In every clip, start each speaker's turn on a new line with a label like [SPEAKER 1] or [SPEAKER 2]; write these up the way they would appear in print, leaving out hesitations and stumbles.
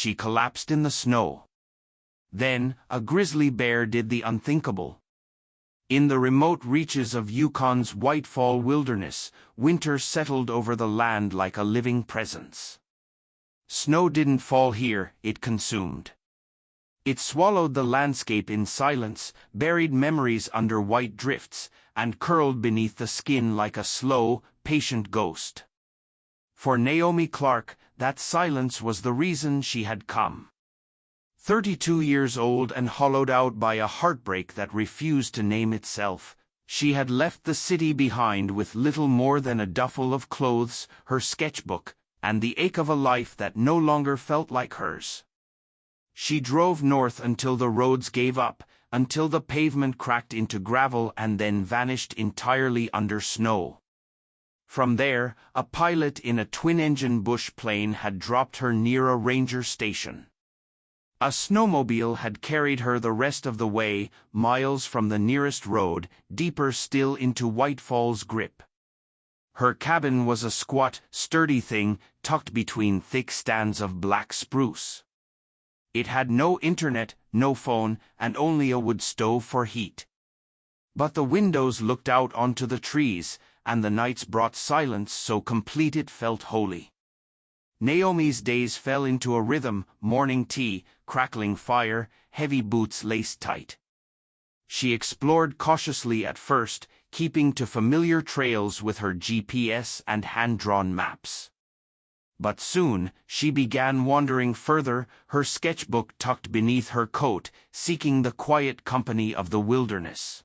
[SPEAKER 1] she collapsed in the snow. Then, a grizzly bear did the unthinkable. In the remote reaches of Yukon's Whitefall wilderness, winter settled over the land like a living presence. Snow didn't fall here, it consumed. It swallowed the landscape in silence, buried memories under white drifts, and curled beneath the skin like a slow, patient ghost. For Naomi Clark, that silence was the reason she had come. 32 years old and hollowed out by a heartbreak that refused to name itself, she had left the city behind with little more than a duffel of clothes, her sketchbook, and the ache of a life that no longer felt like hers. She drove north until the roads gave up, until the pavement cracked into gravel and then vanished entirely under snow. From there, a pilot in a twin-engine bush plane had dropped her near a ranger station. A snowmobile had carried her the rest of the way, miles from the nearest road, deeper still into Whitefall's grip. Her cabin was a squat, sturdy thing, tucked between thick stands of black spruce. It had no internet, no phone, and only a wood stove for heat. But the windows looked out onto the trees, and the nights brought silence so complete it felt holy. Naomi's days fell into a rhythm: morning tea, crackling fire, heavy boots laced tight. She explored cautiously at first, keeping to familiar trails with her GPS and hand-drawn maps. But soon, she began wandering further, her sketchbook tucked beneath her coat, seeking the quiet company of the wilderness.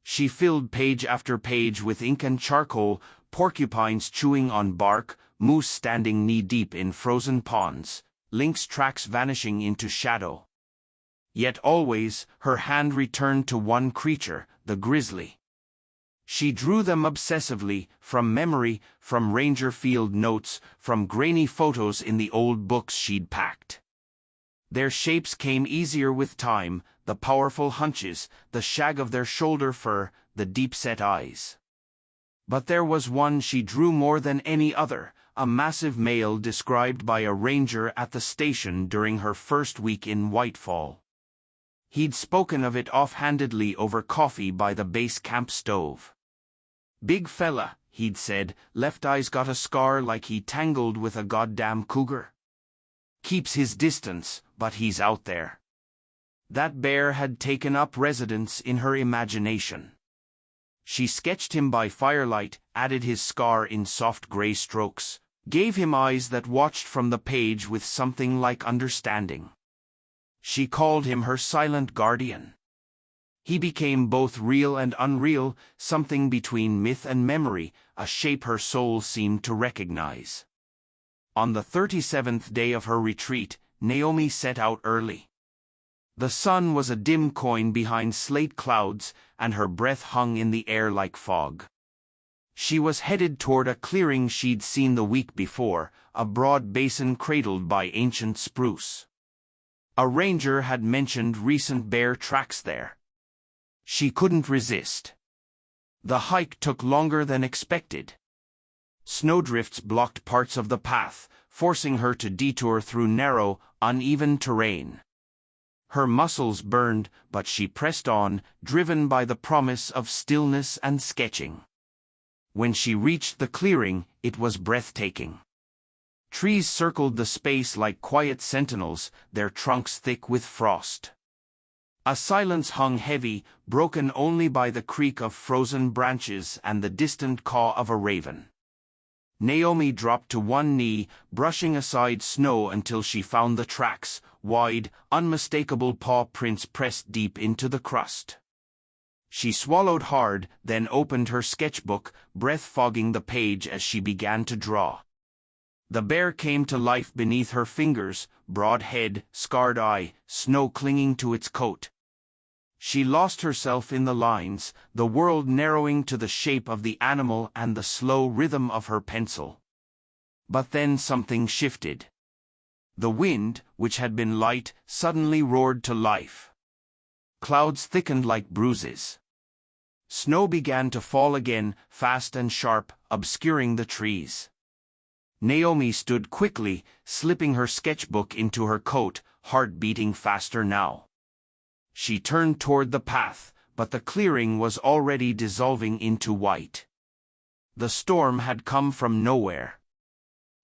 [SPEAKER 1] She filled page after page with ink and charcoal, porcupines chewing on bark, moose standing knee-deep in frozen ponds, lynx tracks vanishing into shadow. Yet always, her hand returned to one creature, the grizzly. She drew them obsessively, from memory, from ranger field notes, from grainy photos in the old books she'd packed. Their shapes came easier with time, the powerful hunches, the shag of their shoulder fur, the deep-set eyes. But there was one she drew more than any other, a massive male described by a ranger at the station during her first week in Whitefall. He'd spoken of it offhandedly over coffee by the base camp stove. "Big fella," he'd said, "left eye's got a scar like he tangled with a goddamn cougar. Keeps his distance, but he's out there." That bear had taken up residence in her imagination. She sketched him by firelight, added his scar in soft gray strokes, gave him eyes that watched from the page with something like understanding. She called him her silent guardian. He became both real and unreal, something between myth and memory, a shape her soul seemed to recognize. On the 37th day of her retreat, Naomi set out early. The sun was a dim coin behind slate clouds, and her breath hung in the air like fog. She was headed toward a clearing she'd seen the week before, a broad basin cradled by ancient spruce. A ranger had mentioned recent bear tracks there. She couldn't resist. The hike took longer than expected. Snowdrifts blocked parts of the path, forcing her to detour through narrow, uneven terrain. Her muscles burned, but she pressed on, driven by the promise of stillness and sketching. When she reached the clearing, it was breathtaking. Trees circled the space like quiet sentinels, their trunks thick with frost. A silence hung heavy, broken only by the creak of frozen branches and the distant caw of a raven. Naomi dropped to one knee, brushing aside snow until she found the tracks, wide, unmistakable paw prints pressed deep into the crust. She swallowed hard, then opened her sketchbook, breath fogging the page as she began to draw. The bear came to life beneath her fingers, broad head, scarred eye, snow clinging to its coat. She lost herself in the lines, the world narrowing to the shape of the animal and the slow rhythm of her pencil. But then something shifted. The wind, which had been light, suddenly roared to life. Clouds thickened like bruises. Snow began to fall again, fast and sharp, obscuring the trees. Naomi stood quickly, slipping her sketchbook into her coat, heart beating faster now. She turned toward the path, but the clearing was already dissolving into white. The storm had come from nowhere.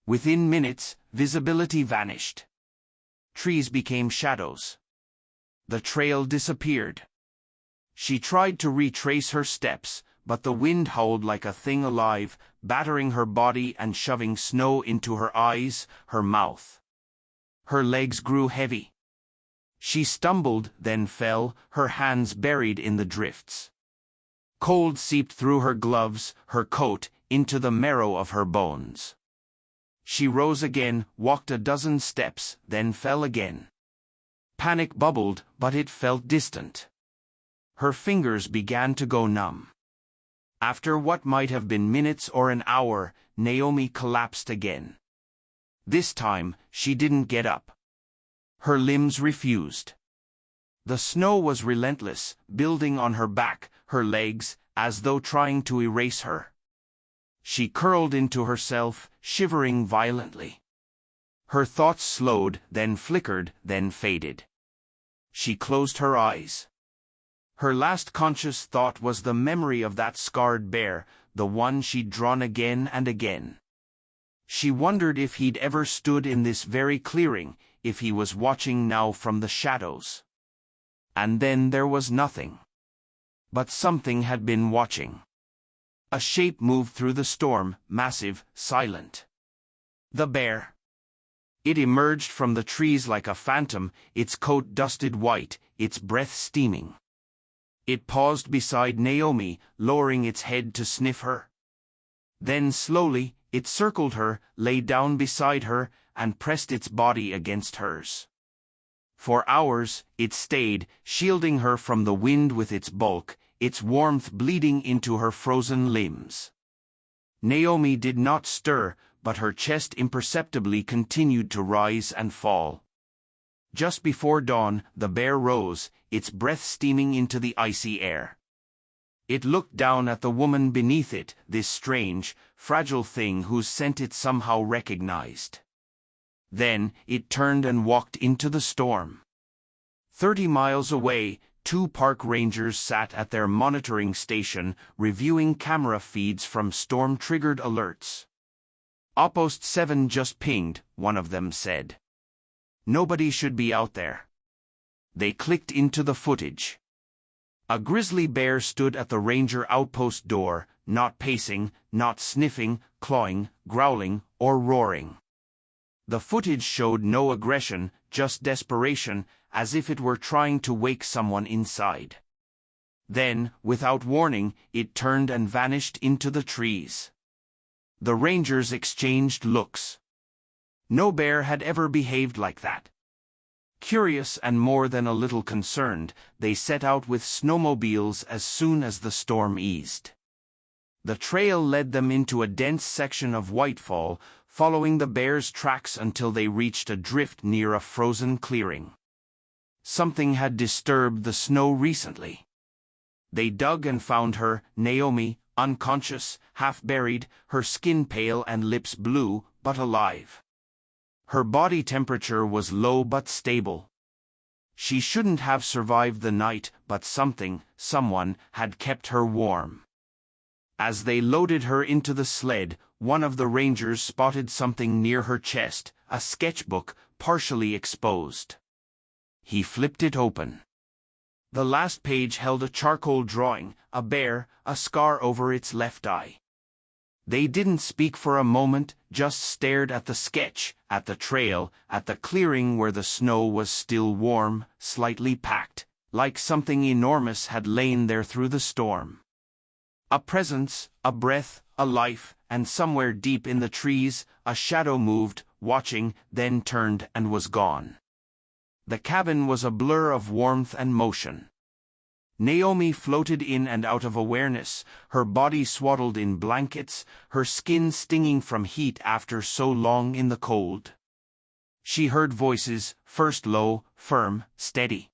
[SPEAKER 1] Within minutes, visibility vanished. Trees became shadows. The trail disappeared. She tried to retrace her steps, but the wind howled like a thing alive, battering her body and shoving snow into her eyes, her mouth. Her legs grew heavy. She stumbled, then fell, her hands buried in the drifts. Cold seeped through her gloves, her coat, into the marrow of her bones. She rose again, walked a dozen steps, then fell again. Panic bubbled, but it felt distant. Her fingers began to go numb. After what might have been minutes or an hour, Naomi collapsed again. This time, she didn't get up. Her limbs refused. The snow was relentless, building on her back, her legs, as though trying to erase her. She curled into herself, shivering violently. Her thoughts slowed, then flickered, then faded. She closed her eyes. Her last conscious thought was the memory of that scarred bear, the one she'd drawn again and again. She wondered if he'd ever stood in this very clearing, if he was watching now from the shadows. And then there was nothing. But something had been watching. A shape moved through the storm, massive, silent. The bear. It emerged from the trees like a phantom, its coat dusted white, its breath steaming. It paused beside Naomi, lowering its head to sniff her. Then slowly, it circled her, lay down beside her, and pressed its body against hers. For hours, it stayed, shielding her from the wind with its bulk, its warmth bleeding into her frozen limbs. Naomi did not stir, but her chest imperceptibly continued to rise and fall. Just before dawn, the bear rose, its breath steaming into the icy air. It looked down at the woman beneath it, this strange, fragile thing whose scent it somehow recognized. Then, it turned and walked into the storm. 30 miles away, 2 park rangers sat at their monitoring station, reviewing camera feeds from storm-triggered alerts. "Outpost 7 just pinged," one of them said. "Nobody should be out there." They clicked into the footage. A grizzly bear stood at the ranger outpost door, not pacing, not sniffing, clawing, growling, or roaring. The footage showed no aggression, just desperation, as if it were trying to wake someone inside. Then, without warning, it turned and vanished into the trees. The rangers exchanged looks. No bear had ever behaved like that. Curious and more than a little concerned, they set out with snowmobiles as soon as the storm eased. The trail led them into a dense section of whitefall, following the bear's tracks until they reached a drift near a frozen clearing. Something had disturbed the snow recently. They dug and found her, Naomi, unconscious, half-buried, her skin pale and lips blue, but alive. Her body temperature was low but stable. She shouldn't have survived the night, but someone, had kept her warm. As they loaded her into the sled, one of the rangers spotted something near her chest, a sketchbook, partially exposed. He flipped it open. The last page held a charcoal drawing, a bear, a scar over its left eye. They didn't speak for a moment, just stared at the sketch, at the trail, at the clearing where the snow was still warm, slightly packed, like something enormous had lain there through the storm. A presence, a breath, a life, and somewhere deep in the trees, a shadow moved, watching, then turned and was gone. The cabin was a blur of warmth and motion. Naomi floated in and out of awareness, her body swaddled in blankets, her skin stinging from heat after so long in the cold. She heard voices, first low, firm, steady.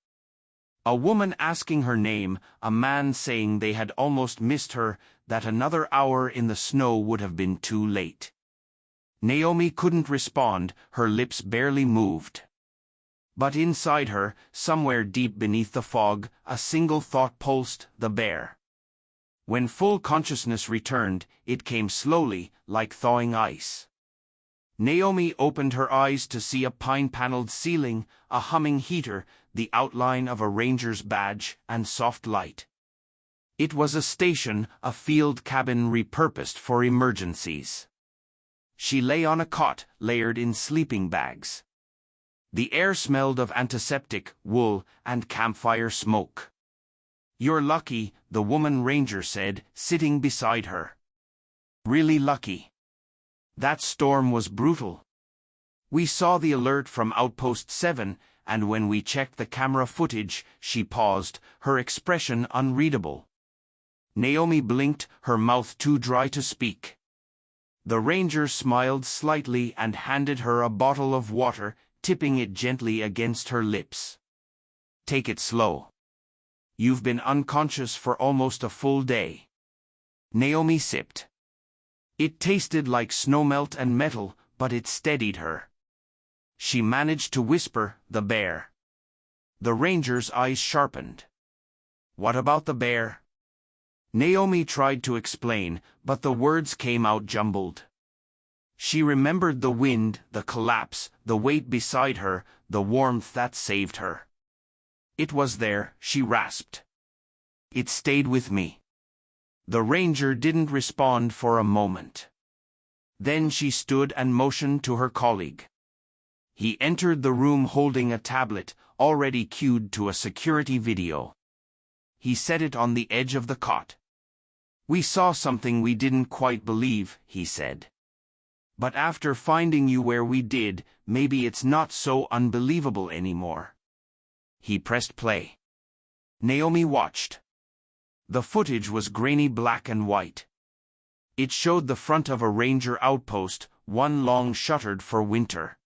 [SPEAKER 1] A woman asking her name, a man saying they had almost missed her, that another hour in the snow would have been too late. Naomi couldn't respond, her lips barely moved. But inside her, somewhere deep beneath the fog, a single thought pulsed: the bear. When full consciousness returned, it came slowly, like thawing ice. Naomi opened her eyes to see a pine-paneled ceiling, a humming heater, the outline of a ranger's badge, and soft light. It was a station, a field cabin repurposed for emergencies. She lay on a cot, layered in sleeping bags. The air smelled of antiseptic, wool, and campfire smoke. "You're lucky," the woman ranger said, sitting beside her. "Really lucky. That storm was brutal. We saw the alert from Outpost 7, and when we checked the camera footage," she paused, her expression unreadable. Naomi blinked, her mouth too dry to speak. The ranger smiled slightly and handed her a bottle of water, tipping it gently against her lips. "Take it slow. You've been unconscious for almost a full day." Naomi sipped. It tasted like snowmelt and metal, but it steadied her. She managed to whisper, "The bear." The ranger's eyes sharpened. "What about the bear?" Naomi tried to explain, but the words came out jumbled. She remembered the wind, the collapse, the weight beside her, the warmth that saved her. "It was there," she rasped. "It stayed with me." The ranger didn't respond for a moment. Then she stood and motioned to her colleague. He entered the room holding a tablet, already cued to a security video. He set it on the edge of the cot. "We saw something we didn't quite believe," he said. "But after finding you where we did, maybe it's not so unbelievable anymore." He pressed play. Naomi watched. The footage was grainy black and white. It showed the front of a ranger outpost, one long shuttered for winter.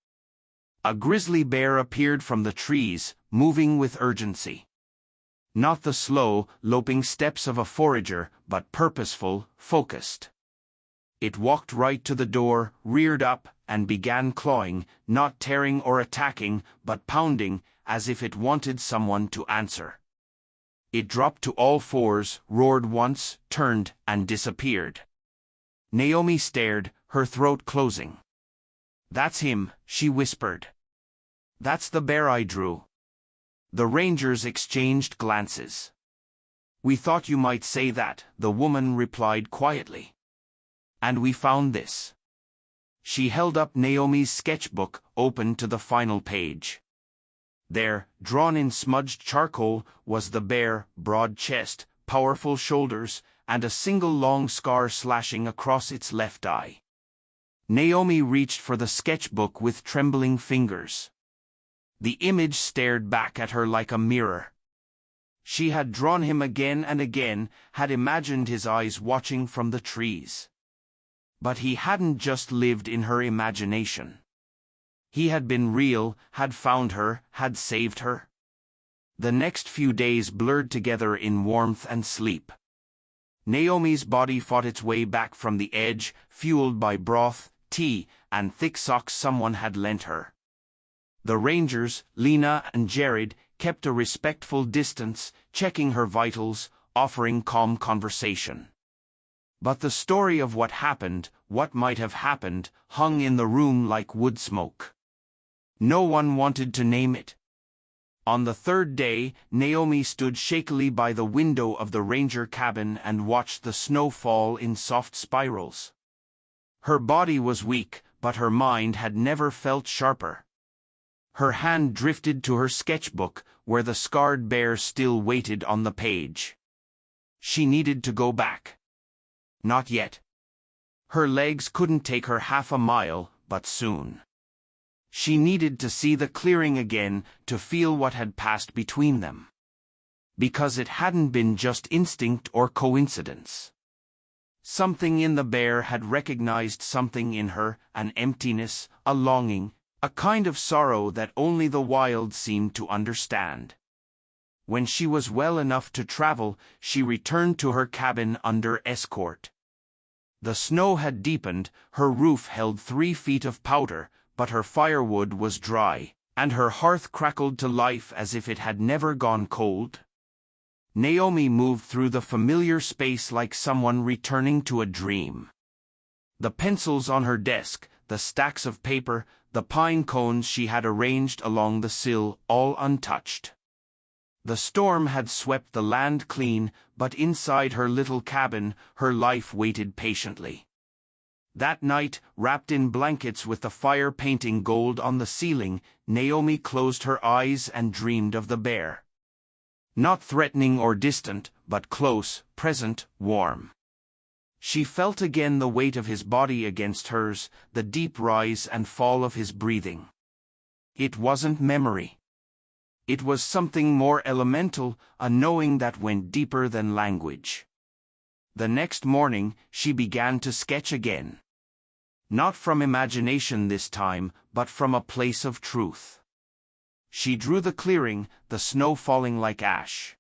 [SPEAKER 1] A grizzly bear appeared from the trees, moving with urgency. Not the slow, loping steps of a forager, but purposeful, focused. It walked right to the door, reared up, and began clawing, not tearing or attacking, but pounding, as if it wanted someone to answer. It dropped to all fours, roared once, turned, and disappeared. Naomi stared, her throat closing. "That's him," she whispered. "That's the bear I drew." The rangers exchanged glances. "We thought you might say that," the woman replied quietly. "And we found this." She held up Naomi's sketchbook, open to the final page. There, drawn in smudged charcoal, was the bear, broad chest, powerful shoulders, and a single long scar slashing across its left eye. Naomi reached for the sketchbook with trembling fingers. The image stared back at her like a mirror. She had drawn him again and again, had imagined his eyes watching from the trees. But he hadn't just lived in her imagination. He had been real, had found her, had saved her. The next few days blurred together in warmth and sleep. Naomi's body fought its way back from the edge, fueled by broth, tea, and thick socks someone had lent her. The rangers, Lena and Jared, kept a respectful distance, checking her vitals, offering calm conversation. But the story of what happened, what might have happened, hung in the room like wood smoke. No one wanted to name it. On the third day, Naomi stood shakily by the window of the ranger cabin and watched the snow fall in soft spirals. Her body was weak, but her mind had never felt sharper. Her hand drifted to her sketchbook, where the scarred bear still waited on the page. She needed to go back. Not yet. Her legs couldn't take her half a mile, but soon. She needed to see the clearing again, to feel what had passed between them. Because it hadn't been just instinct or coincidence. Something in the bear had recognized something in her, an emptiness, a longing, a kind of sorrow that only the wild seemed to understand. When she was well enough to travel, she returned to her cabin under escort. The snow had deepened, her roof held 3 feet of powder, but her firewood was dry, and her hearth crackled to life as if it had never gone cold. Naomi moved through the familiar space like someone returning to a dream. The pencils on her desk, the stacks of paper, the pine cones she had arranged along the sill, all untouched. The storm had swept the land clean, but inside her little cabin, her life waited patiently. That night, wrapped in blankets with the fire painting gold on the ceiling, Naomi closed her eyes and dreamed of the bear. Not threatening or distant, but close, present, warm. She felt again the weight of his body against hers, the deep rise and fall of his breathing. It wasn't memory. It was something more elemental, a knowing that went deeper than language. The next morning, she began to sketch again. Not from imagination this time, but from a place of truth. She drew the clearing, the snow falling like ash.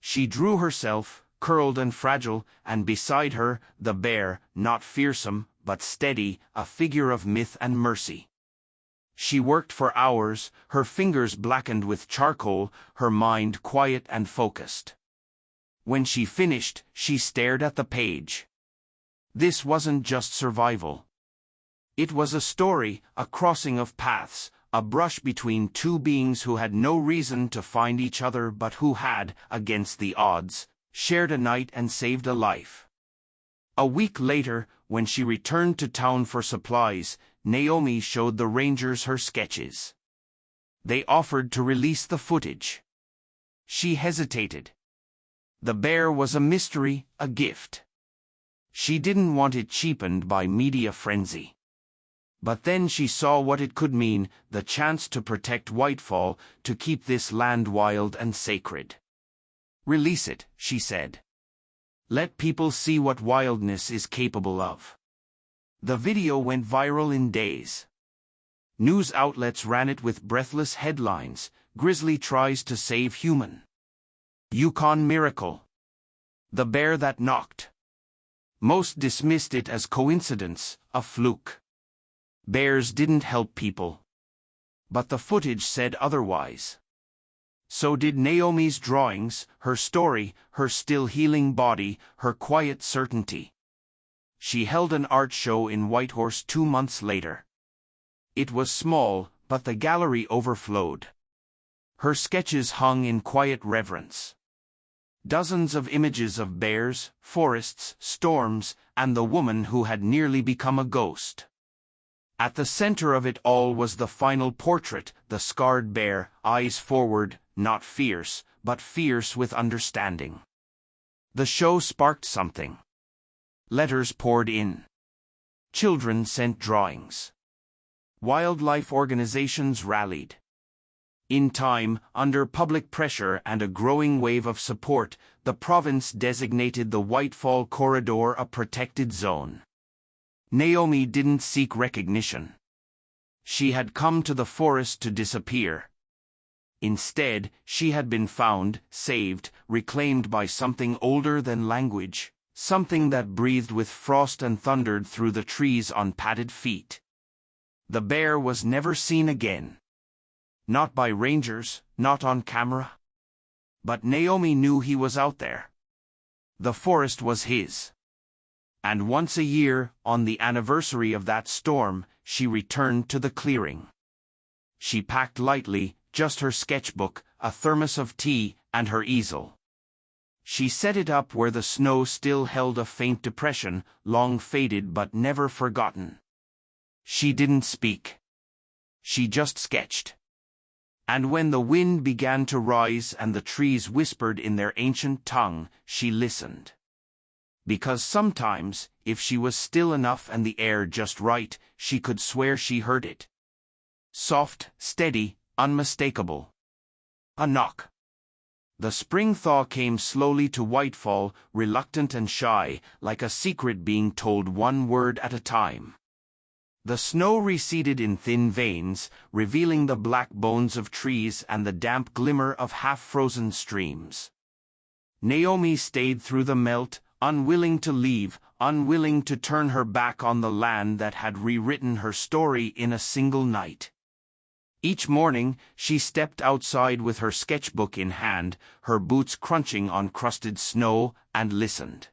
[SPEAKER 1] She drew herself, curled and fragile, and beside her, the bear, not fearsome, but steady, a figure of myth and mercy. She worked for hours, her fingers blackened with charcoal, her mind quiet and focused. When she finished, she stared at the page. This wasn't just survival. It was a story, a crossing of paths, a brush between 2 beings who had no reason to find each other but who had, against the odds, shared a night and saved a life. A week later, when she returned to town for supplies, Naomi showed the rangers her sketches. They offered to release the footage. She hesitated. The bear was a mystery, a gift. She didn't want it cheapened by media frenzy. But then she saw what it could mean, the chance to protect Whitefall, to keep this land wild and sacred. Release it, she said. Let people see what wildness is capable of. The video went viral in days. News outlets ran it with breathless headlines: Grizzly tries to save human. Yukon miracle. The bear that knocked. Most dismissed it as coincidence, a fluke. Bears didn't help people. But the footage said otherwise. So did Naomi's drawings, her story, her still healing body, her quiet certainty. She held an art show in Whitehorse 2 months later. It was small, but the gallery overflowed. Her sketches hung in quiet reverence. Dozens of images of bears, forests, storms, and the woman who had nearly become a ghost. At the center of it all was the final portrait, the scarred bear, eyes forward, not fierce, but fierce with understanding. The show sparked something. Letters poured in. Children sent drawings. Wildlife organizations rallied. In time, under public pressure and a growing wave of support, the province designated the Whitefall Corridor a protected zone. Naomi didn't seek recognition. She had come to the forest to disappear. Instead, she had been found, saved, reclaimed by something older than language, something that breathed with frost and thundered through the trees on padded feet. The bear was never seen again. Not by rangers, not on camera. But Naomi knew he was out there. The forest was his. And once a year, on the anniversary of that storm, she returned to the clearing. She packed lightly, just her sketchbook, a thermos of tea, and her easel. She set it up where the snow still held a faint depression, long faded but never forgotten. She didn't speak. She just sketched. And when the wind began to rise and the trees whispered in their ancient tongue, she listened. Because sometimes, if she was still enough and the air just right, she could swear she heard it. Soft, steady, unmistakable. A knock. The spring thaw came slowly to Whitefall, reluctant and shy, like a secret being told one word at a time. The snow receded in thin veins, revealing the black bones of trees and the damp glimmer of half-frozen streams. Naomi stayed through the melt, unwilling to leave, unwilling to turn her back on the land that had rewritten her story in a single night. Each morning, she stepped outside with her sketchbook in hand, her boots crunching on crusted snow, and listened.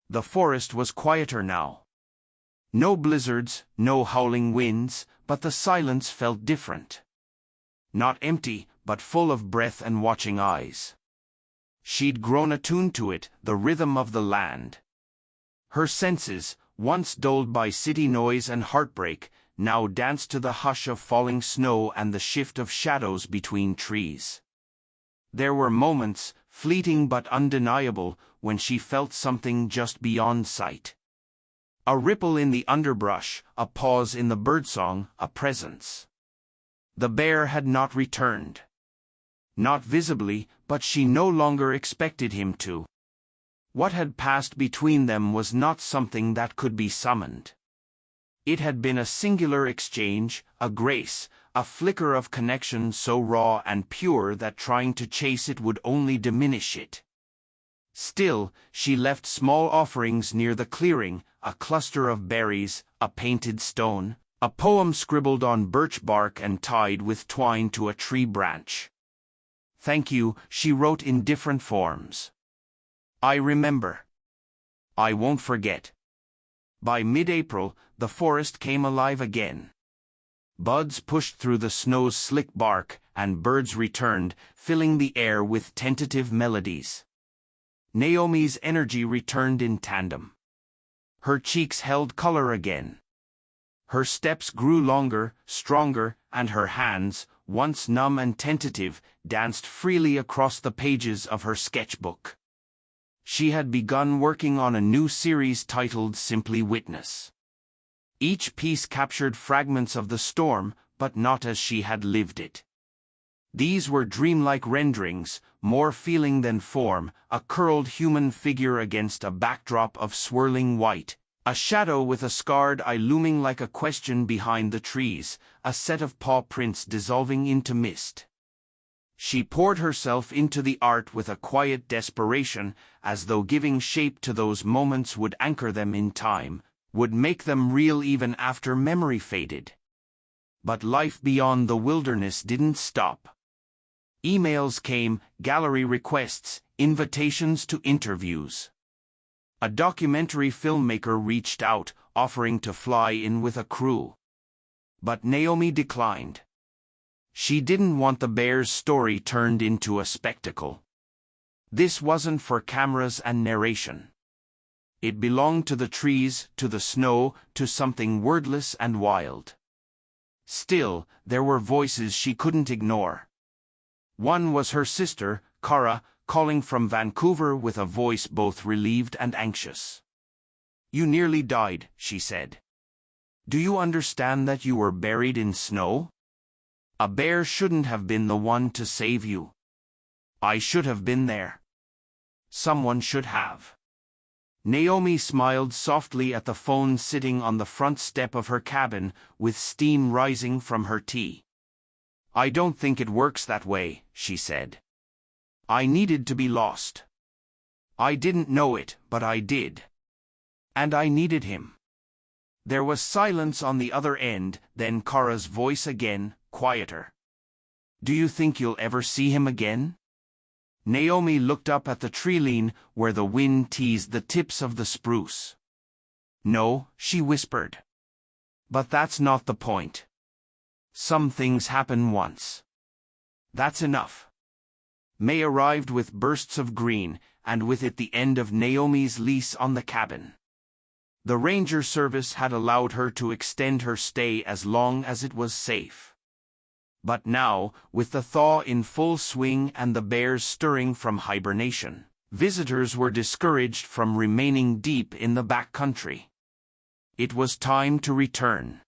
[SPEAKER 1] The forest was quieter now. No blizzards, no howling winds, but the silence felt different. Not empty, but full of breath and watching eyes. She'd grown attuned to it, the rhythm of the land. Her senses, once dulled by city noise and heartbreak, now danced to the hush of falling snow and the shift of shadows between trees. There were moments, fleeting but undeniable, when she felt something just beyond sight. A ripple in the underbrush, a pause in the birdsong, a presence. The bear had not returned. Not visibly, but she no longer expected him to. What had passed between them was not something that could be summoned. It had been a singular exchange, a grace, a flicker of connection so raw and pure that trying to chase it would only diminish it. Still, she left small offerings near the clearing, a cluster of berries, a painted stone, a poem scribbled on birch bark and tied with twine to a tree branch. "Thank you," she wrote in different forms. "I remember. I won't forget." By mid-April, the forest came alive again. Buds pushed through the snow's slick bark, and birds returned, filling the air with tentative melodies. Naomi's energy returned in tandem. Her cheeks held color again. Her steps grew longer, stronger, and her hands, once numb and tentative, danced freely across the pages of her sketchbook. She had begun working on a new series titled Simply Witness. Each piece captured fragments of the storm, but not as she had lived it. These were dreamlike renderings, more feeling than form, a curled human figure against a backdrop of swirling white, a shadow with a scarred eye looming like a question behind the trees, a set of paw prints dissolving into mist. She poured herself into the art with a quiet desperation, as though giving shape to those moments would anchor them in time, would make them real even after memory faded. But life beyond the wilderness didn't stop. Emails came, gallery requests, invitations to interviews. A documentary filmmaker reached out, offering to fly in with a crew. But Naomi declined. She didn't want the bear's story turned into a spectacle. This wasn't for cameras and narration. It belonged to the trees, to the snow, to something wordless and wild. Still, there were voices she couldn't ignore. One was her sister, Cara, calling from Vancouver with a voice both relieved and anxious. "You nearly died," she said. "Do you understand that you were buried in snow? A bear shouldn't have been the one to save you. I should have been there. Someone should have." Naomi smiled softly at the phone sitting on the front step of her cabin, with steam rising from her tea. "I don't think it works that way," she said. "I needed to be lost. I didn't know it, but I did. And I needed him." There was silence on the other end, then Cara's voice again, quieter. "Do you think you'll ever see him again?" Naomi looked up at the treeline, where the wind teased the tips of the spruce. "No," she whispered. "But that's not the point. Some things happen once. That's enough." May arrived with bursts of green, and with it the end of Naomi's lease on the cabin. The ranger service had allowed her to extend her stay as long as it was safe. But now, with the thaw in full swing and the bears stirring from hibernation, visitors were discouraged from remaining deep in the backcountry. It was time to return.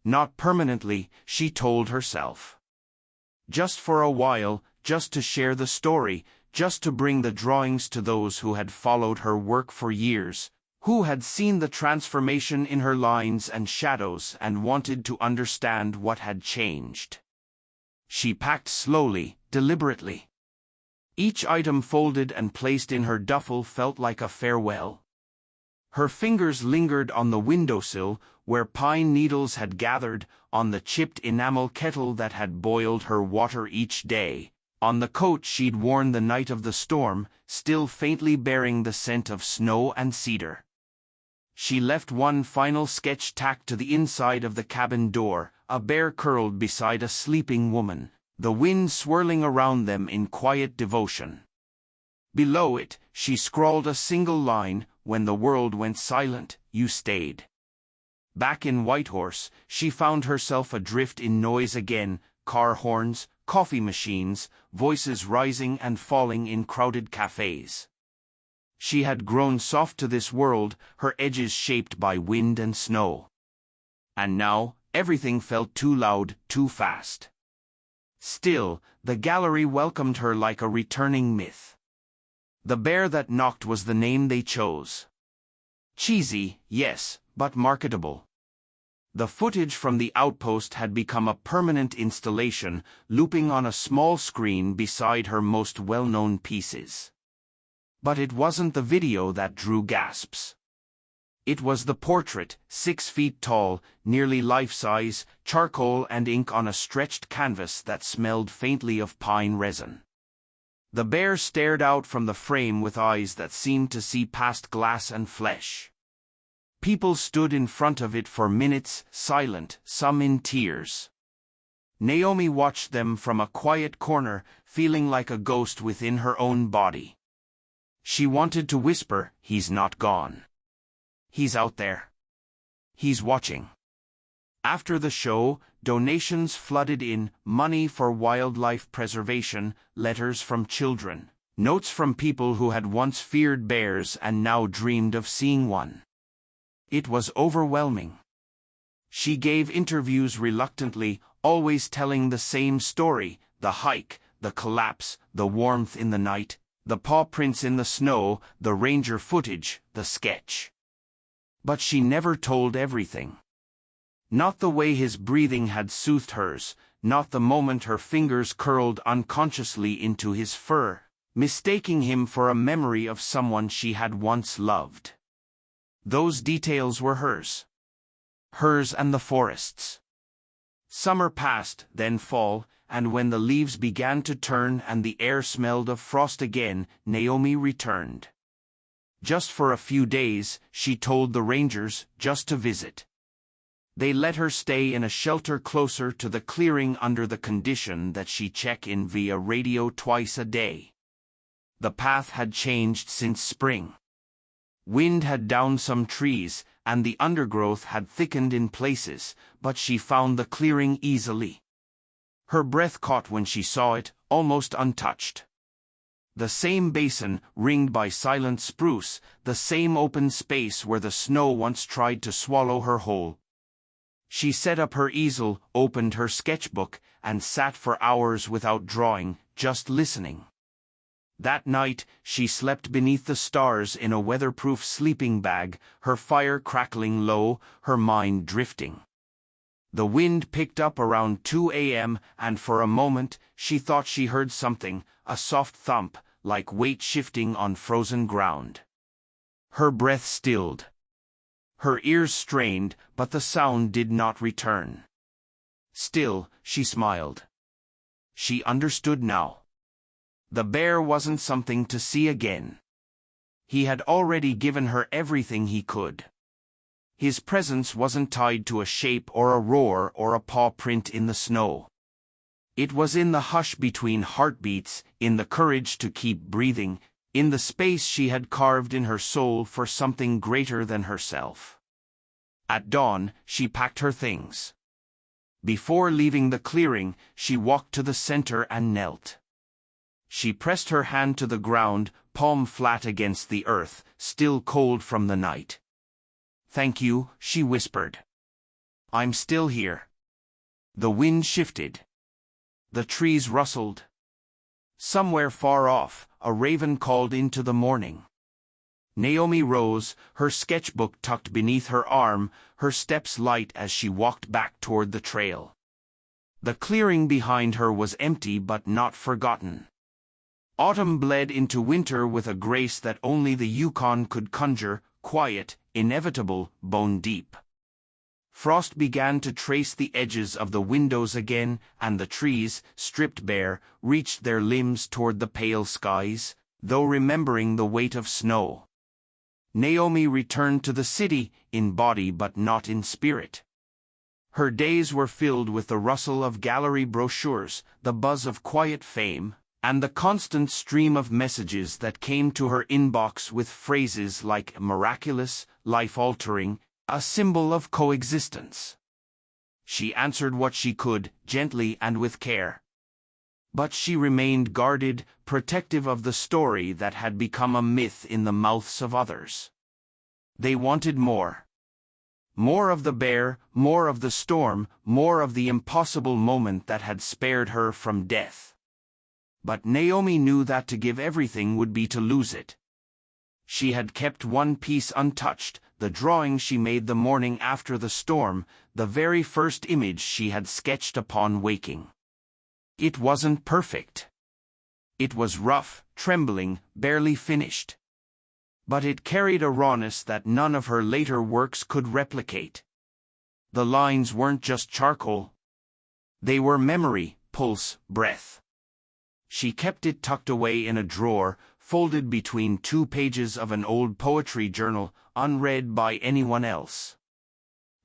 [SPEAKER 1] Not permanently, she told herself. Just for a while, just to share the story, just to bring the drawings to those who had followed her work for years, who had seen the transformation in her lines and shadows and wanted to understand what had changed. She packed slowly, deliberately. Each item folded and placed in her duffel felt like a farewell. Her fingers lingered on the windowsill, where pine needles had gathered, on the chipped enamel kettle that had boiled her water each day, on the coat she'd worn the night of the storm, still faintly bearing the scent of snow and cedar. She left one final sketch tacked to the inside of the cabin door, a bear curled beside a sleeping woman, the wind swirling around them in quiet devotion. Below it, she scrawled a single line, "When the world went silent, you stayed." Back in Whitehorse, she found herself adrift in noise again, car horns, coffee machines, voices rising and falling in crowded cafes. She had grown soft to this world, her edges shaped by wind and snow. And now, everything felt too loud, too fast. Still, the gallery welcomed her like a returning myth. The Bear That Knocked was the name they chose. Cheesy, yes, but marketable. The footage from the outpost had become a permanent installation, looping on a small screen beside her most well-known pieces. But it wasn't the video that drew gasps. It was the portrait, 6 feet tall, nearly life-size, charcoal and ink on a stretched canvas that smelled faintly of pine resin. The bear stared out from the frame with eyes that seemed to see past glass and flesh. People stood in front of it for minutes, silent, some in tears. Naomi watched them from a quiet corner, feeling like a ghost within her own body. She wanted to whisper, "He's not gone. He's out there. He's watching." After the show, donations flooded in, money for wildlife preservation, letters from children, notes from people who had once feared bears and now dreamed of seeing one. It was overwhelming. She gave interviews reluctantly, always telling the same story: the hike, the collapse, the warmth in the night, the paw prints in the snow, the ranger footage, the sketch. But she never told everything. Not the way his breathing had soothed hers, not the moment her fingers curled unconsciously into his fur, mistaking him for a memory of someone she had once loved. Those details were hers. Hers and the forest's. Summer passed, then fall, and when the leaves began to turn and the air smelled of frost again, Naomi returned. Just for a few days, she told the rangers, just to visit. They let her stay in a shelter closer to the clearing under the condition that she check in via radio twice a day. The path had changed since spring. Wind had downed some trees, and the undergrowth had thickened in places, but she found the clearing easily. Her breath caught when she saw it, almost untouched. The same basin, ringed by silent spruce, the same open space where the snow once tried to swallow her whole. She set up her easel, opened her sketchbook, and sat for hours without drawing, just listening. That night, she slept beneath the stars in a weatherproof sleeping bag, her fire crackling low, her mind drifting. The wind picked up around 2 a.m., and for a moment, she thought she heard something, a soft thump, like weight shifting on frozen ground. Her breath stilled. Her ears strained, but the sound did not return. Still, she smiled. She understood now. The bear wasn't something to see again. He had already given her everything he could. His presence wasn't tied to a shape or a roar or a paw print in the snow. It was in the hush between heartbeats, in the courage to keep breathing, in the space she had carved in her soul for something greater than herself. At dawn, she packed her things. Before leaving the clearing, she walked to the center and knelt. She pressed her hand to the ground, palm flat against the earth, still cold from the night. "Thank you," she whispered. "I'm still here." The wind shifted. The trees rustled. Somewhere far off, a raven called into the morning. Naomi rose, her sketchbook tucked beneath her arm, her steps light as she walked back toward the trail. The clearing behind her was empty but not forgotten. Autumn bled into winter with a grace that only the Yukon could conjure, quiet, inevitable, bone deep. Frost began to trace the edges of the windows again, and the trees, stripped bare, reached their limbs toward the pale skies, though remembering the weight of snow. Naomi returned to the city, in body but not in spirit. Her days were filled with the rustle of gallery brochures, the buzz of quiet fame, and the constant stream of messages that came to her inbox with phrases like miraculous, life-altering, a symbol of coexistence. She answered what she could, gently and with care. But she remained guarded, protective of the story that had become a myth in the mouths of others. They wanted more. More of the bear, more of the storm, more of the impossible moment that had spared her from death. But Naomi knew that to give everything would be to lose it. She had kept one piece untouched, the drawing she made the morning after the storm, the very first image she had sketched upon waking. It wasn't perfect. It was rough, trembling, barely finished. But it carried a rawness that none of her later works could replicate. The lines weren't just charcoal. They were memory, pulse, breath. She kept it tucked away in a drawer, folded between 2 pages of an old poetry journal, unread by anyone else.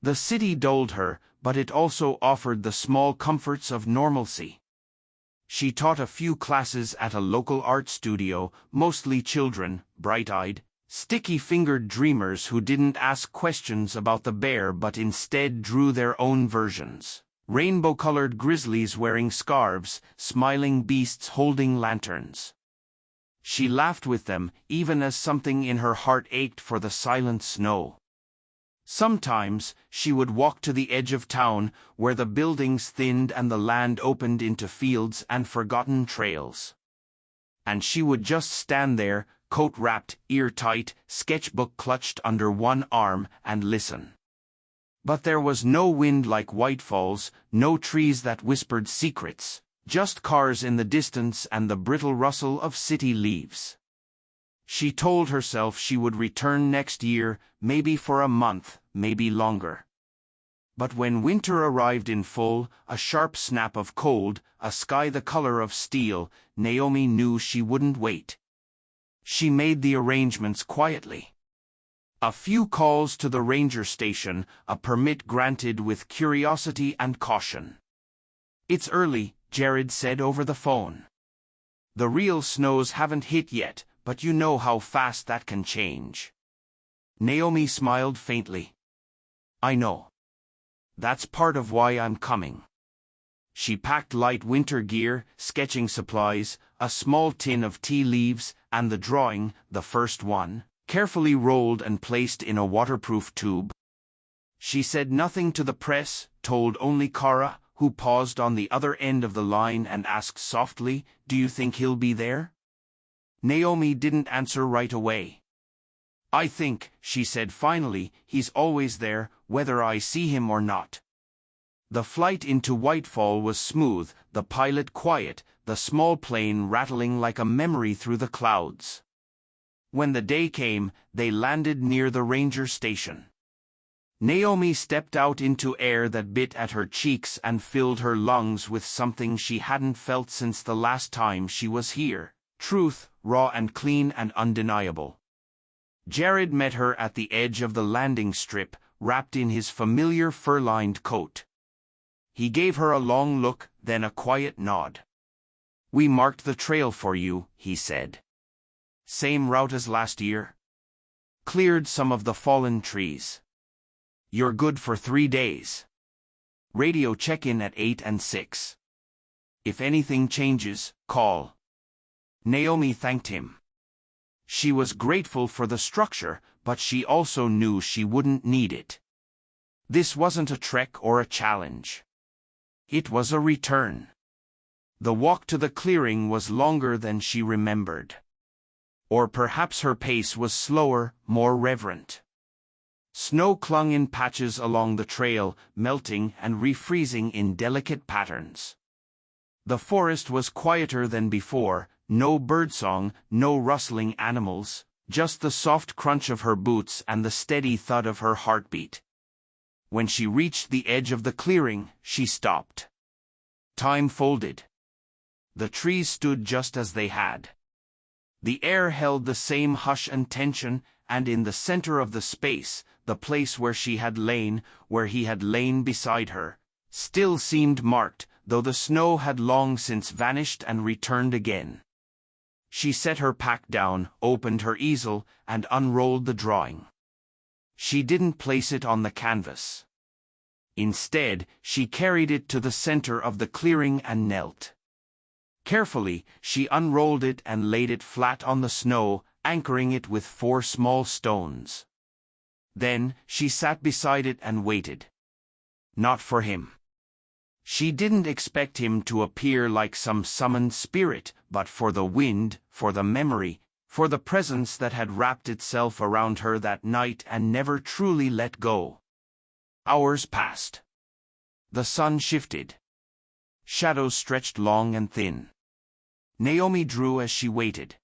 [SPEAKER 1] The city dulled her, but it also offered the small comforts of normalcy. She taught a few classes at a local art studio, mostly children, bright-eyed, sticky-fingered dreamers who didn't ask questions about the bear but instead drew their own versions. Rainbow-colored grizzlies wearing scarves, smiling beasts holding lanterns. She laughed with them, even as something in her heart ached for the silent snow. Sometimes, she would walk to the edge of town, where the buildings thinned and the land opened into fields and forgotten trails. And she would just stand there, coat wrapped, ear tight, sketchbook clutched under one arm, and listen. But there was no wind like Whitefalls, no trees that whispered secrets, just cars in the distance and the brittle rustle of city leaves. She told herself she would return next year, maybe for a month, maybe longer. But when winter arrived in full, a sharp snap of cold, a sky the color of steel, Naomi knew she wouldn't wait. She made the arrangements quietly. A few calls to the ranger station, a permit granted with curiosity and caution. "It's early," Jared said over the phone. "The real snows haven't hit yet, but you know how fast that can change." Naomi smiled faintly. "I know. That's part of why I'm coming." She packed light winter gear, sketching supplies, a small tin of tea leaves, and the drawing, the first one, carefully rolled and placed in a waterproof tube. She said nothing to the press, told only Kara, who paused on the other end of the line and asked softly, "Do you think he'll be there?" Naomi didn't answer right away. "I think," she said finally, "he's always there, whether I see him or not." The flight into Whitefall was smooth, the pilot quiet, the small plane rattling like a memory through the clouds. When the day came, they landed near the ranger station. Naomi stepped out into air that bit at her cheeks and filled her lungs with something she hadn't felt since the last time she was here. Truth, raw and clean and undeniable. Jared met her at the edge of the landing strip, wrapped in his familiar fur-lined coat. He gave her a long look, then a quiet nod. "We marked the trail for you," he said. "Same route as last year. Cleared some of the fallen trees. You're good for 3 days. Radio check-in at 8 and 6. If anything changes, call." Naomi thanked him. She was grateful for the structure, but she also knew she wouldn't need it. This wasn't a trek or a challenge. It was a return. The walk to the clearing was longer than she remembered. Or perhaps her pace was slower, more reverent. Snow clung in patches along the trail, melting and refreezing in delicate patterns. The forest was quieter than before, no birdsong, no rustling animals, just the soft crunch of her boots and the steady thud of her heartbeat. When she reached the edge of the clearing, she stopped. Time folded. The trees stood just as they had. The air held the same hush and tension, and in the center of the space, the place where she had lain, where he had lain beside her, still seemed marked, though the snow had long since vanished and returned again. She set her pack down, opened her easel, and unrolled the drawing. She didn't place it on the canvas. Instead, she carried it to the center of the clearing and knelt. Carefully, she unrolled it and laid it flat on the snow, anchoring it with 4 small stones. Then, she sat beside it and waited. Not for him. She didn't expect him to appear like some summoned spirit, but for the wind, for the memory, for the presence that had wrapped itself around her that night and never truly let go. Hours passed. The sun shifted. Shadows stretched long and thin. Naomi drew as she waited.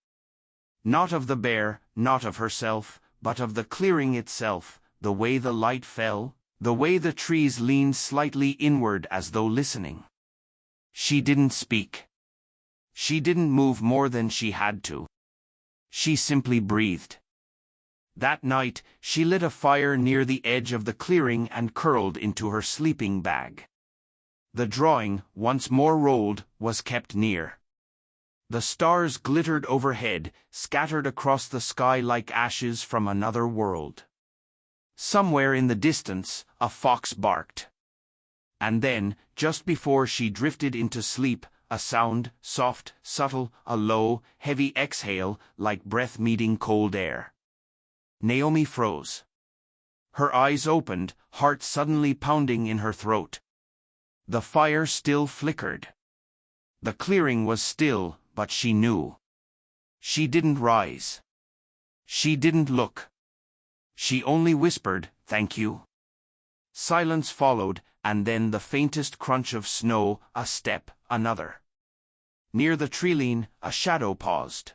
[SPEAKER 1] Not of the bear, not of herself, but of the clearing itself, the way the light fell, the way the trees leaned slightly inward as though listening. She didn't speak. She didn't move more than she had to. She simply breathed. That night, she lit a fire near the edge of the clearing and curled into her sleeping bag. The drawing, once more rolled, was kept near. The stars glittered overhead, scattered across the sky like ashes from another world. Somewhere in the distance, a fox barked. And then, just before she drifted into sleep, a sound, soft, subtle, a low, heavy exhale, like breath meeting cold air. Naomi froze. Her eyes opened, heart suddenly pounding in her throat. The fire still flickered. The clearing was still, but she knew. She didn't rise. She didn't look. She only whispered, "Thank you." Silence followed, and then the faintest crunch of snow, a step, another. Near the treeline, a shadow paused.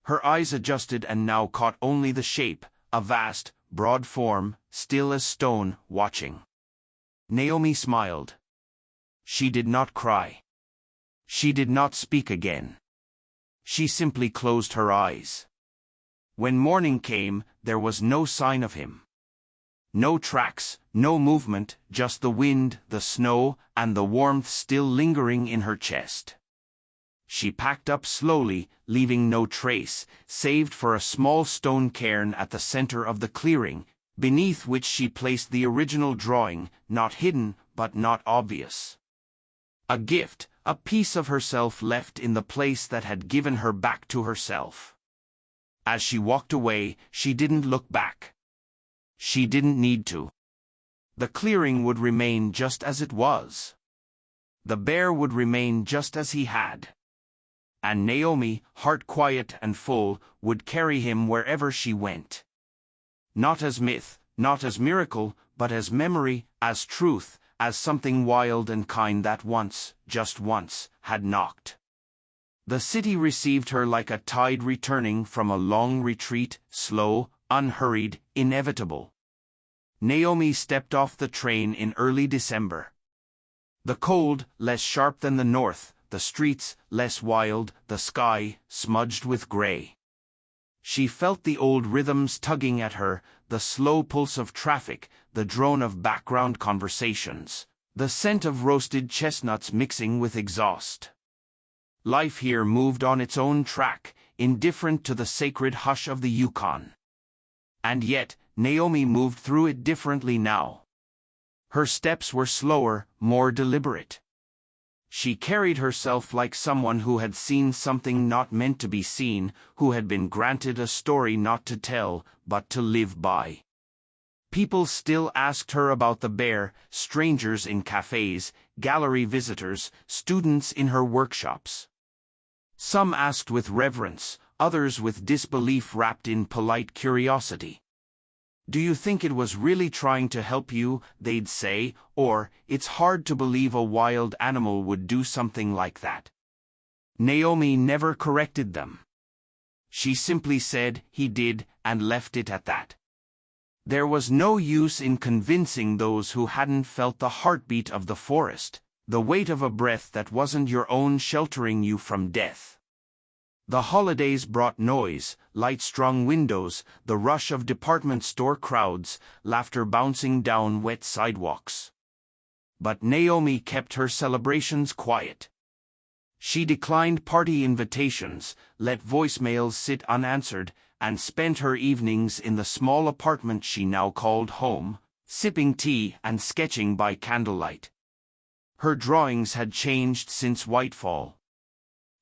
[SPEAKER 1] Her eyes adjusted and now caught only the shape, a vast, broad form, still as stone, watching. Naomi smiled. She did not cry. She did not speak again. She simply closed her eyes. When morning came, there was no sign of him. No tracks, no movement, just the wind, the snow, and the warmth still lingering in her chest. She packed up slowly, leaving no trace, saved for a small stone cairn at the center of the clearing, beneath which she placed the original drawing, not hidden, but not obvious. A gift, a piece of herself left in the place that had given her back to herself. As she walked away, she didn't look back. She didn't need to. The clearing would remain just as it was. The bear would remain just as he had. And Naomi, heart quiet and full, would carry him wherever she went. Not as myth, not as miracle, but as memory, as truth, as something wild and kind that once, just once, had knocked. The city received her like a tide returning from a long retreat, slow, unhurried, inevitable. Naomi stepped off the train in early December. The cold, less sharp than the north, the streets, less wild, the sky, smudged with gray. She felt the old rhythms tugging at her, the slow pulse of traffic, the drone of background conversations, the scent of roasted chestnuts mixing with exhaust. Life here moved on its own track, indifferent to the sacred hush of the Yukon. And yet, Naomi moved through it differently now. Her steps were slower, more deliberate. She carried herself like someone who had seen something not meant to be seen, who had been granted a story not to tell, but to live by. People still asked her about the bear, strangers in cafes, gallery visitors, students in her workshops. Some asked with reverence, others with disbelief wrapped in polite curiosity. Do you think it was really trying to help you, they'd say, or, it's hard to believe a wild animal would do something like that. Naomi never corrected them. She simply said, he did, and left it at that. There was no use in convincing those who hadn't felt the heartbeat of the forest, the weight of a breath that wasn't your own sheltering you from death. The holidays brought noise, light-strung windows, the rush of department store crowds, laughter bouncing down wet sidewalks. But Naomi kept her celebrations quiet. She declined party invitations, let voicemails sit unanswered, and spent her evenings in the small apartment she now called home, sipping tea and sketching by candlelight. Her drawings had changed since Whitefall.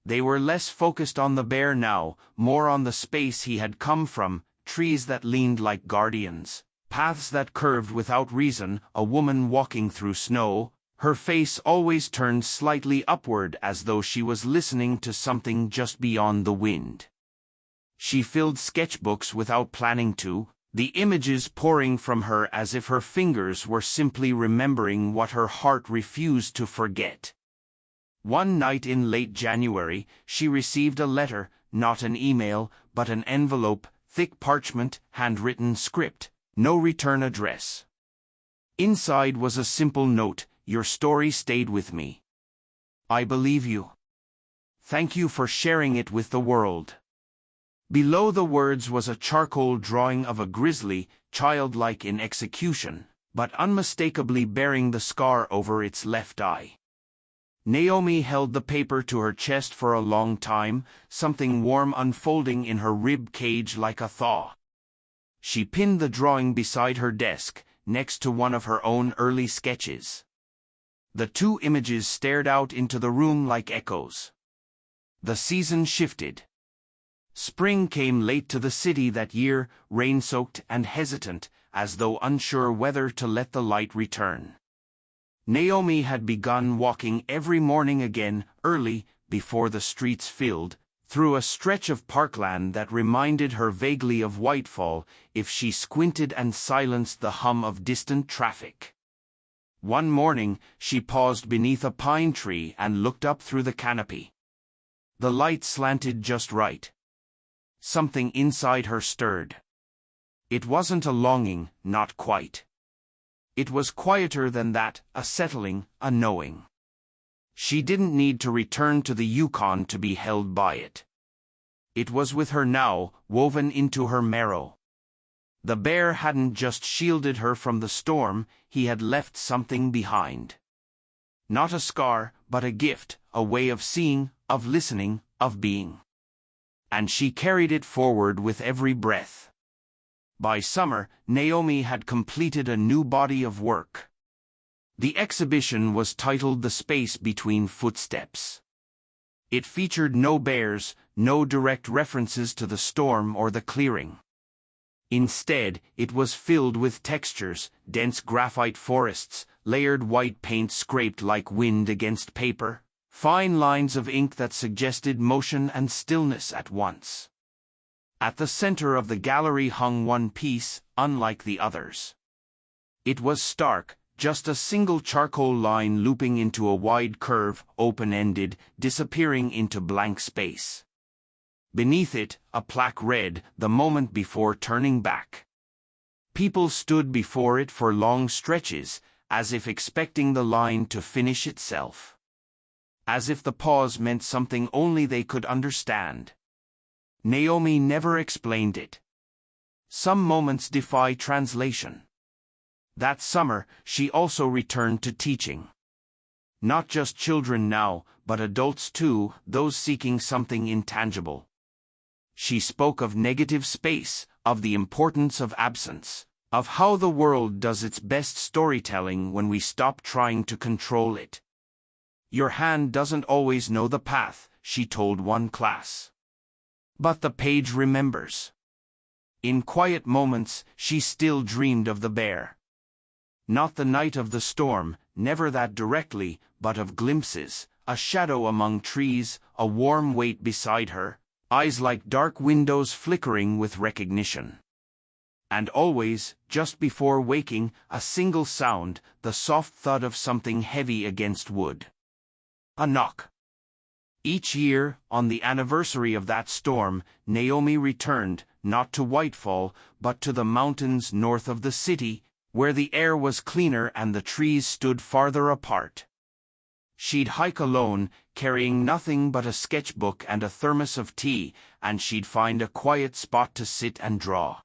[SPEAKER 1] They were less focused on the bear now, more on the space he had come from, trees that leaned like guardians, paths that curved without reason, a woman walking through snow, her face always turned slightly upward as though she was listening to something just beyond the wind. She filled sketchbooks without planning to, the images pouring from her as if her fingers were simply remembering what her heart refused to forget. One night in late January, she received a letter, not an email, but an envelope, thick parchment, handwritten script, no return address. Inside was a simple note, your story stayed with me. I believe you. Thank you for sharing it with the world. Below the words was a charcoal drawing of a grizzly, childlike in execution, but unmistakably bearing the scar over its left eye. Naomi held the paper to her chest for a long time, something warm unfolding in her rib cage like a thaw. She pinned the drawing beside her desk, next to one of her own early sketches. The two images stared out into the room like echoes. The season shifted. Spring came late to the city that year, rain-soaked and hesitant, as though unsure whether to let the light return. Naomi had begun walking every morning again, early, before the streets filled, through a stretch of parkland that reminded her vaguely of Whitefall if she squinted and silenced the hum of distant traffic. One morning, she paused beneath a pine tree and looked up through the canopy. The light slanted just right. Something inside her stirred. It wasn't a longing, not quite. It was quieter than that, a settling, a knowing. She didn't need to return to the Yukon to be held by it. It was with her now, woven into her marrow. The bear hadn't just shielded her from the storm, he had left something behind. Not a scar, but a gift, a way of seeing, of listening, of being. And she carried it forward with every breath. By summer, Naomi had completed a new body of work. The exhibition was titled The Space Between Footsteps. It featured no bears, no direct references to the storm or the clearing. Instead, it was filled with textures, dense graphite forests, layered white paint scraped like wind against paper, fine lines of ink that suggested motion and stillness at once. At the center of the gallery hung one piece, unlike the others. It was stark, just a single charcoal line looping into a wide curve, open-ended, disappearing into blank space. Beneath it, a plaque read, "The moment before turning back." People stood before it for long stretches, as if expecting the line to finish itself. As if the pause meant something only they could understand. Naomi never explained it. Some moments defy translation. That summer, she also returned to teaching. Not just children now, but adults too, those seeking something intangible. She spoke of negative space, of the importance of absence, of how the world does its best storytelling when we stop trying to control it. Your hand doesn't always know the path, she told one class. But the page remembers. In quiet moments, she still dreamed of the bear. Not the night of the storm, never that directly, but of glimpses, a shadow among trees, a warm weight beside her, eyes like dark windows flickering with recognition. And always, just before waking, a single sound, the soft thud of something heavy against wood. A knock. Each year, on the anniversary of that storm, Naomi returned, not to Whitefall, but to the mountains north of the city, where the air was cleaner and the trees stood farther apart. She'd hike alone, carrying nothing but a sketchbook and a thermos of tea, and she'd find a quiet spot to sit and draw.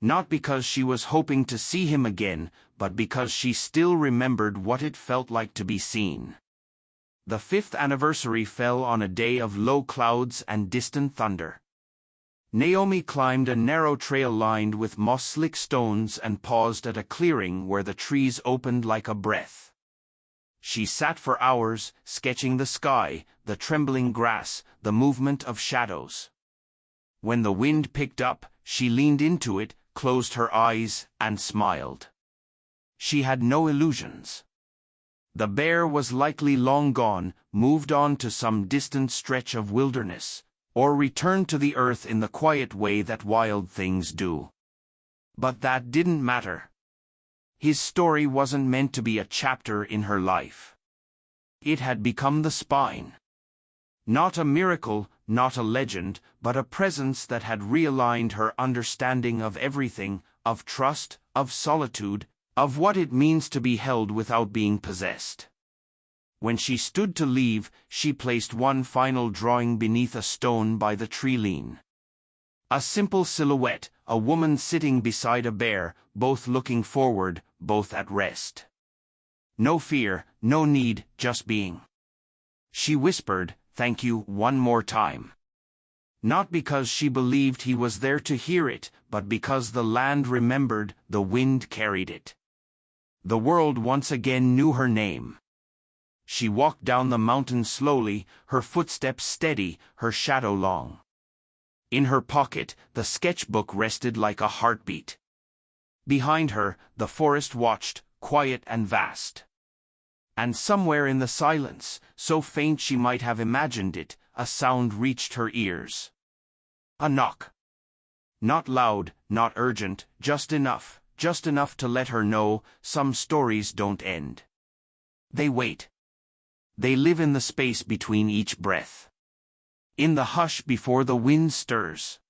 [SPEAKER 1] Not because she was hoping to see him again, but because she still remembered what it felt like to be seen. The 5th anniversary fell on a day of low clouds and distant thunder. Naomi climbed a narrow trail lined with moss-slick stones and paused at a clearing where the trees opened like a breath. She sat for hours, sketching the sky, the trembling grass, the movement of shadows. When the wind picked up, she leaned into it, closed her eyes, and smiled. She had no illusions. The bear was likely long gone, moved on to some distant stretch of wilderness, or returned to the earth in the quiet way that wild things do. But that didn't matter. His story wasn't meant to be a chapter in her life. It had become the spine. Not a miracle, not a legend, but a presence that had realigned her understanding of everything, of trust, of solitude, of what it means to be held without being possessed. When she stood to leave, she placed one final drawing beneath a stone by the tree lean. A simple silhouette, a woman sitting beside a bear, both looking forward, both at rest. No fear, no need, just being. She whispered, "Thank you," one more time. Not because she believed he was there to hear it, but because the land remembered, the wind carried it. The world once again knew her name. She walked down the mountain slowly, her footsteps steady, her shadow long. In her pocket, the sketchbook rested like a heartbeat. Behind her, the forest watched, quiet and vast. And somewhere in the silence, so faint she might have imagined it, a sound reached her ears. A knock. Not loud, not urgent, just enough to let her know some stories don't end. They wait. They live in the space between each breath. In the hush before the wind stirs.